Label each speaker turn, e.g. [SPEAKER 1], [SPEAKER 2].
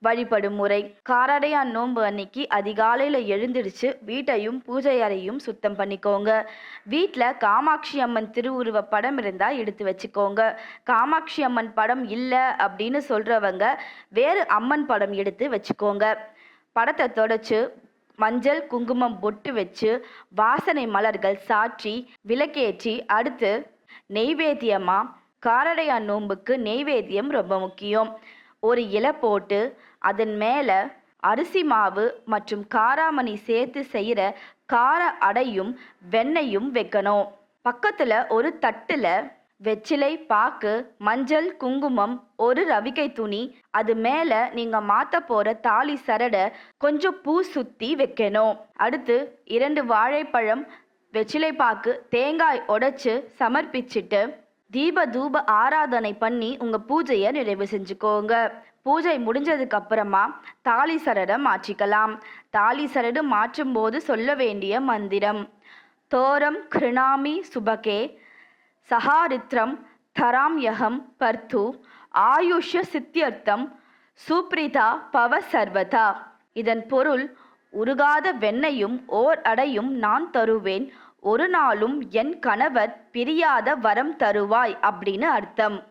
[SPEAKER 1] வழிபடும் முறை. காரடையான் நோன்பு அன்னைக்கு அதிகாலையில் எழுந்திருச்சு வீட்டையும் பூஜை அறையும் சுத்தம் பண்ணிக்கோங்க. வீட்டில் காமாட்சி அம்மன் திருவுருவ படம் இருந்தால் எடுத்து வச்சுக்கோங்க. காமாட்சி அம்மன் படம் இல்லை அப்படின்னு சொல்கிறவங்க வேறு அம்மன் படம் எடுத்து வச்சுக்கோங்க. படத்தை தொடச்சு மஞ்சள் குங்குமம் பொட்டு வச்சு வாசனை மலர்கள் சாற்றி விளக்கேற்றி அடுத்து நெய்வேத்தியமா காரடையான் நோன்புக்கு நெய்வேத்தியம் ரொம்ப முக்கியம். ஒரு இலை போட்டு அதன் மேலே அரிசி மாவு மற்றும் காராமணி சேர்த்து செய்கிற கார அடையும் வெண்ணையும் வைக்கணும். பக்கத்தில் ஒரு தட்டில் வெற்றிலை பாக்கு மஞ்சள் குங்குமம் ஒரு ரவிக்கை துணி அது மேலே நீங்கள் மாற்ற போகிற தாலி சரடை கொஞ்சம் பூ சுற்றி வைக்கணும். அடுத்து 2 வாழைப்பழம் வெற்றிலை பாக்கு தேங்காய் உடைச்சு சமர்ப்பிச்சுட்டு தீப தூப ஆராதனை பண்ணி உங்கள் பூஜையை நிறைவு செஞ்சுக்கோங்க. பூஜை முடிஞ்சதுக்கு அப்புறமா தாலி சரடை மாற்றிக்கலாம். தாலி சரடு மாற்றும் போது சொல்ல வேண்டிய மந்திரம் தோரம் கிருணாமி சுபகே சஹாரித்ரம் தராம் யகம் பர்த்து ஆயுஷ சித்தியர்த்தம் சுப்ரிதா பவ சர்வதா. இதன் பொருள் உருகாத வெண்ணையும் ஓர் அடையும் நான் தருவேன், ஒரு நாளும் என் கணவர் பிரியாத வரம் தருவாய் அப்படின்னு அர்த்தம்.